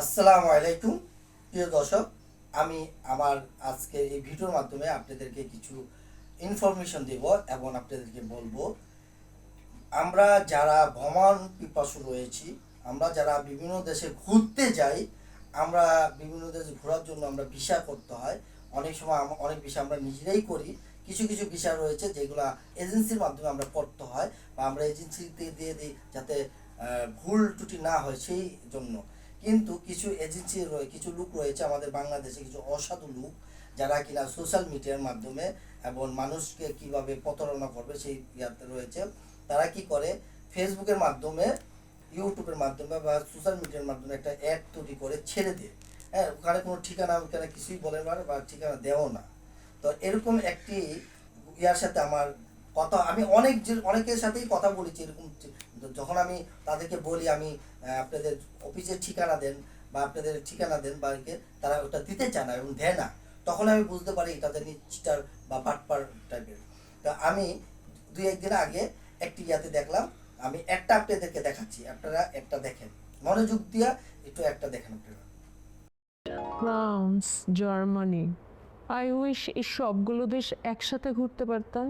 আসসালামু আলাইকুম প্রিয় দর্শক। আমি আমার আজকে এই ভিডিওর মাধ্যমে আপনাদেরকে কিছু ইনফরমেশন দেব এবং আপনাদেরকে বলবো আমরা যারা ভ্রমণ পিপাসু রয়েছি, আমরা যারা বিভিন্ন দেশে ঘুরতে যাই, আমরা বিভিন্ন দেশে ঘোরার জন্য আমরা ভিসা করতে হয়। অনেক সময় অনেক ভিসা আমরা নিজেরাই করি, কিছু কিছু ভিসা রয়েছে যেগুলো এজেন্সির মাধ্যমে আমরা করতে হয় বা আমরা এজেন্সিতে দিয়ে দিই যাতে ভুল ত্রুটি না হয় সেই জন্য। কিন্তু কিছু এজেন্সি কিছু লোক রয়েছে আমাদের বাংলাদেশে, কিছু অসাধু লোক যারা কিনা সোশ্যাল মিডিয়ার মাধ্যমে এবং মানুষকে কিভাবে প্রতারণা করবে সেই ইয়াতে রয়েছে। তারা কি করে, ফেসবুকের মাধ্যমে, ইউটিউবের মাধ্যমে বা সোশ্যাল মিডিয়ার মাধ্যমে একটা অ্যাড তৈরি করে ছেড়ে দেয়। হ্যাঁ, ওখানে কোনো ঠিকানা ওখানে কিছুই বলে না বা ঠিকানা দেও না। তো এরকম একটি ইয়ার সাথে আমার কথা, আমি অনেকের সাথেই কথা বলেছি এরকম। যখন আমি তাদেরকে বলি আমি আপনাদের অফিসের ঠিকানা দেন বা আপনাদের ঠিকানা দেন বাড়িতে, তারা ওটা দিতে চায় না এবং দেয় না। তখন আমি বুঝতে পারি এটা জানি চিটার বা বাটপার টাইপের। তো আমি দুই একদিন আগে একটি ইয়াতে দেখলাম, আমি একটা আপনাদেরকে দেখাচ্ছি, আপনারা একটা দেখেন, মনোযোগ দিয়া একটু একটা দেখেন আপনারা। ফ্রান্স, জার্মানি, আই উইশ এই সবগুলো দেশ একসাথে ঘুরতে পারতাম।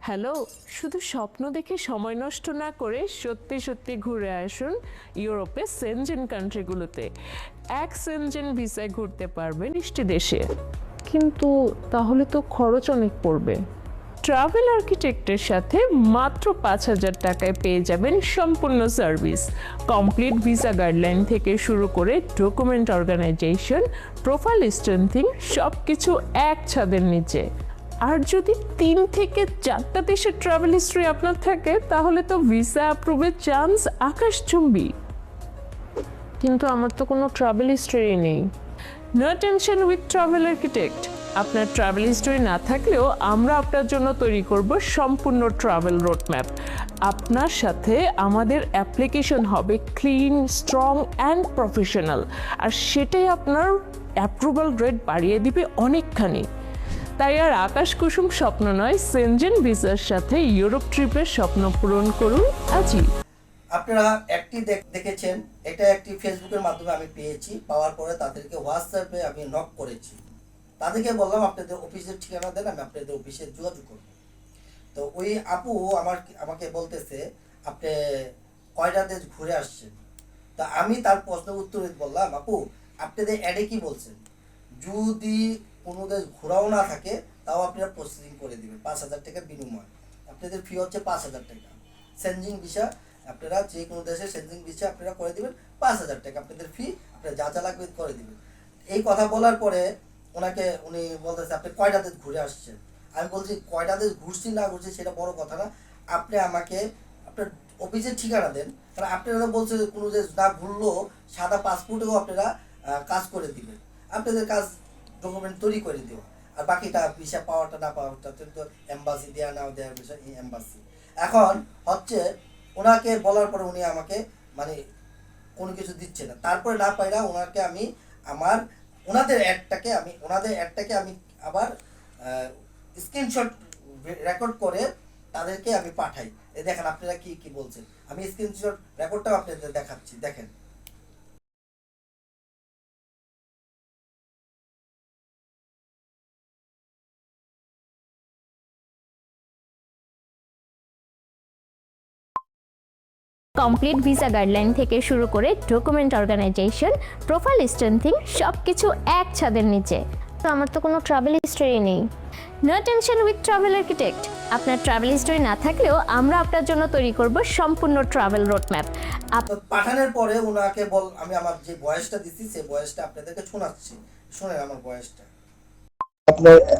হ্যালো, শুধু স্বপ্ন দেখে সময় নষ্ট না করে সত্যি সত্যি ঘুরে আসুন ইউরোপের সেনজেন কান্ট্রিগুলোতে। এক সেনজেন ভিসায় ঘুরতে পারবেন 20টি দেশে। কিন্তু তাহলে তো খরচ অনেক পড়বে। ট্রাভেল আর্কিটেক্টের সাথে মাত্র 5,000 টাকায় পেয়ে যাবেন সম্পূর্ণ সার্ভিস। কমপ্লিট ভিসা গাইডলাইন থেকে শুরু করে ডকুমেন্ট অর্গানাইজেশন, প্রোফাইল স্ট্রেংথিং, সব কিছু এক ছাদের নিচে। আর যদি 3 থেকে 4টা দেশের ট্রাভেল হিস্ট্রি আপনার থাকে তাহলে তো ভিসা অ্যাপ্রুভের চান্স আকাশচুম্বী। কিন্তু আমার তো কোনো ট্রাভেল হিস্ট্রি নেই। No tension with travel architect. আপনার ট্রাভেল হিস্টরি না থাকলেও আমরা আপনার জন্য তৈরি করব সম্পূর্ণ ট্রাভেল রোডম্যাপ। আপনার সাথে আমাদের অ্যাপ্লিকেশন হবে ক্লিন, স্ট্রং অ্যান্ড প্রফেশনাল, আর সেটাই আপনার অ্যাপ্রুভাল রেট বাড়িয়ে দিবে অনেকখানি। তাই আর আকাশ কুসুম স্বপ্ন নয়, সেনজেন ভিসার সাথে ইউরোপ ট্রিপের স্বপ্ন পূরণ করুন আজই। আপনারা একটি দেখেছেন, এটা একটি ফেসবুকের মাধ্যমে আমি পেয়েছি। পাওয়ার পরে তাদেরকে হোয়াটসঅ্যাপে আমি নক করেছি, তাদেরকে বললাম আপনাদের অফিসের ঠিকানা দেন, আমি আপনাদের অফিসে যোগাযোগ করব। তো ওই আপু আমাকে বলতেছে আপনি কয়টা দেশ ঘুরে আসছেন। তা আমি তার প্রশ্নের উত্তরে বললাম, আপু আপনাদের অ্যাডে কি বলছেন, যদি কোনো দেশ ঘোরাও না থাকে তাও আপনারা প্রসেসিং করে দিবেন 5,000 টাকার বিনিময়। আপনাদের ফি হচ্ছে 5,000 টাকা। সেনজিং ভিসা, আপনারা যে কোনো দেশে সেনজিং ভিসা আপনারা করে দিবেন 5,000 টাকা আপনাদের ফি, আপনারা যা যা লাগবে করে দিবেন। এই কথা বলার পরে উনি বলতেছে আপনি কয়টা দেশ ঘুরে আসছেন। আমি বলছি কয়টা দেশ ঘুরছি না ঘুরছি সেটা বড় কথা না, আপনি আমাকে আপনার অফিসের ঠিকানা দেন। কারণ আপনারা বলছে কোনো দেশ না ঘুরলেও সাদা পাসপোর্টেও আপনারা কাজ করে দিবেন, আপনাদের কাজ ডকুমেন্ট তৈরি করে দেওয়া। আর বাকিটা ভিসা পাওয়াটা না পাওয়াটা তো এম্বাসি দেওয়া না দেওয়ার বিষয় এই এম্বাসি। এখন হচ্ছে ওনাকে বলার পরে উনি আমাকে মানে কোনো কিছু দিচ্ছে না। তারপরে না পাই না ওনাকে আমি আমার ওনাদের অ্যাডটাকে আমি আবার স্ক্রিনশট রেকর্ড করে তাদেরকে আমি পাঠাই। এই দেখেন আপনারা কি কি বলছেন, আমি স্ক্রিনশট রেকর্ডটাও আপনাদের দেখাচ্ছি, দেখেন। কমপ্লিট ভিসা গাইডলাইন থেকে শুরু করে ডকুমেন্ট অর্গানাইজেশন, প্রোফাইল স্ট্রেংথিং, সব কিছু এক ছাদের নিচে। তো আমার তো কোনো ট্রাভেল হিস্টরি নেই। No tension with travel architect. আপনার ট্রাভেল হিস্টরি না থাকলেও আমরা আপনার জন্য তৈরি করব সম্পূর্ণ ট্রাভেল রোডম্যাপ। পাঠানোর পরে আমি আমার যে ভয়েসটা দিচ্ছি সেই ভয়েসটা আপনাদেরকে শোনাচ্ছি, শুনেন আমার ভয়েসটা।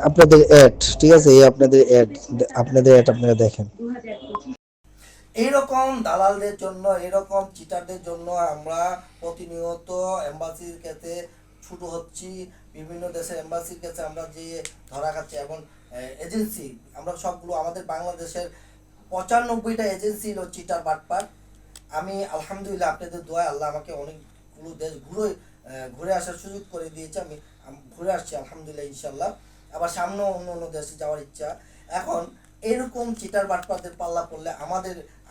আপনাদের অ্যাড, ঠিক আছে, এই আপনাদের অ্যাড আপনারা দেখেন। এইরকম দালালদের জন্য, এরকম চিটারদের জন্য আমরা প্রতিনিয়ত এম্বাসির কাছে ছুটো হচ্ছি, বিভিন্ন দেশের এম্বাসির কাছে আমরা যে ধরা খাচ্ছি। এবং এজেন্সি আমরা সবগুলো আমাদের বাংলাদেশের 95টা এজেন্সি হলো চিটার বাটপার। আমি আলহামদুলিল্লাহ আপনাদের দোয়া আল্লাহ আমাকে অনেকগুলো দেশ ঘুরে আসার সুযোগ করে দিয়েছে। আমি ঘুরে আসছি আলহামদুলিল্লাহ, ইনশাল্লাহ আবার সামনে অন্য অন্য দেশে যাওয়ার ইচ্ছা। এখন এরকম চিটার বাটপারদের পাল্লা পড়লে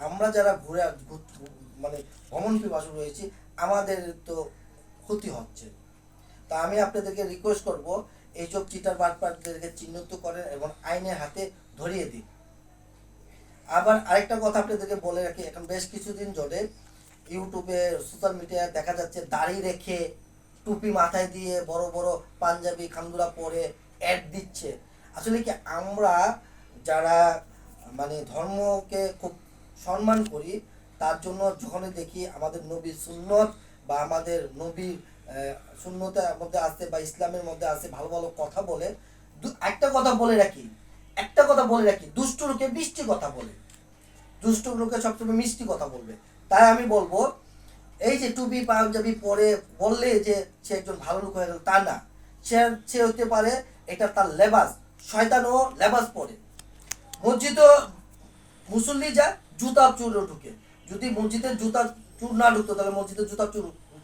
আমরা যারা মানে ভ্রমণ পিপাসু রয়েছি, আমাদের তো ক্ষতি হচ্ছে। তা আমি আপনাদেরকে রিকোয়েস্ট করব এইসব চিটার বাটপারদেরকে চিহ্নিত করেন এবং আইনের হাতে ধরিয়ে দিন। আবার আরেকটা কথা আপনাদেরকে বলে রাখি, এখন বেশ কিছুদিন ধরে ইউটিউবে সোশ্যাল মিডিয়ায় দেখা যাচ্ছে দাড়ি রেখে টুপি মাথায় দিয়ে বড় বড় পাঞ্জাবি খানগুলা পরে অ্যাড দিচ্ছে। আসলে কি আমরা যারা মানে ধর্মকে খুব সম্মান করি, তার জন্য যখনই দেখি আমাদের নবীর সুন্নত বা আমাদের নবীর সুন্নতের মধ্যে আছে বা ইসলামের মধ্যে আছে ভালো ভালো কথা বলে, একটা কথা বলে রাখি, দুষ্ট লোকে মিষ্টি কথা বলে, দুষ্ট লোকে সবসময় মিষ্টি কথা বলবে। তাই আমি বলবো এই যে টুপি পাঞ্জাবি পরে বললে যে সে একজন ভালো লোক হয়ে গেল তা না, সে হতে পারে এটা তার লেবাস, শয়তানও লেবাস পরে। মসজিদও মুসল্লি যা জুতা চুরও ঢুকে, যদি মসজিদের জুতা চুর না ঢুকতো তাহলে মসজিদের জুতা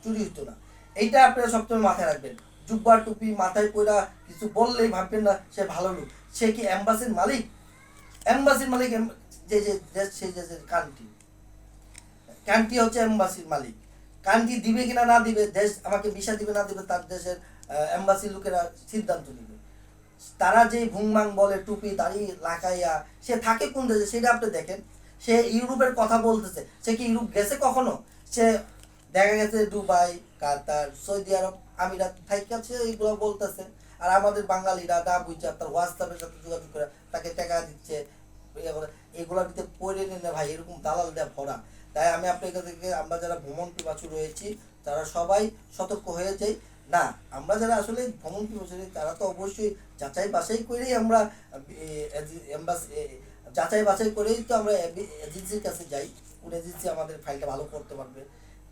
চুরি হতো না। এইটা আপনারা সবসময় মাথায় রাখবেন। জুব্বা টুপি মাথায় পয়রা কিছু বললেই ভাববেন না সে ভালো লোক। সে কি এম্বাসির মালিক? এম্বাসির মালিক যে যে দেশ, সেই দেশের কান্ট্রি হচ্ছে এম্বাসির মালিক। কান্ট্রি দিবে কিনা না দিবে, দেশ আমাকে ভিসা দিবে না দিবে, তার দেশের এম্বাসির লোকেরা সিদ্ধান্ত নিবে। তারা যে ভুংমাং বলে টুপি দাড়ি লাগাইয়া, সে থাকে কোন দেশে সেটা আপনি দেখেন। সে ইউরোপের কথা বলতেছে, সে কি ইউরোপ গেছে কখনো? সে দেখা গেছে দুবাই, কাতার, সৌদি আরব, আমিরাত থাইকাছে এইগুলো বলতেছে। আর আমাদের বাঙালিরা না বুঝছে তার হোয়াটসঅ্যাপের সাথে যোগাযোগ করে তাকে টাকা দিচ্ছে, এগুলোর ভিতরে পড়ে নিলে ভাই এরকম দালাল দেয়া ভরা। তাই আমি আপনাদেরকে, আমরা যারা ভ্রমণ পিপাসু রয়েছি তারা সবাই সতর্ক হয়ে যাই। না, আমরা যারা আসলে ভ্রমণ পিপাসু তারা তো অবশ্যই যাচাই বাছাই করেই আমরা যাচাই বাছাই করেই তো আমরা এজেন্সির কাছে যাই, কোন এজেন্সি আমাদের ফাইলটা ভালো করতে পারবে,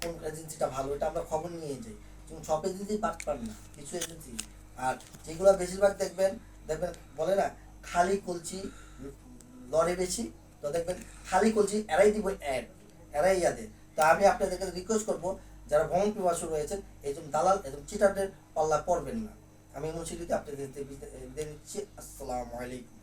কোন এজেন্সিটা ভালো, এটা আমরা খবর নিয়ে যাই। সব এজেন্সি পার না, কিছু এজেন্সি। আর যেগুলো বেশিরভাগ দেখবেন বলে না খালি কলছি লড়ে বেশি, তো দেখবেন খালি কলছি এরাই দিব অ্যাড, এরাই ইয়াদের। তো আমি আপনাদেরকে রিকোয়েস্ট করবো যারা ভ্রমণ পিপাসু রয়েছেন এইরকম দালাল এরকম চিটারদের পাল্লা পড়বেন না। আমি মুন্সিলিতে আপনাদের দিচ্ছি। আসসালামু আলাইকুম।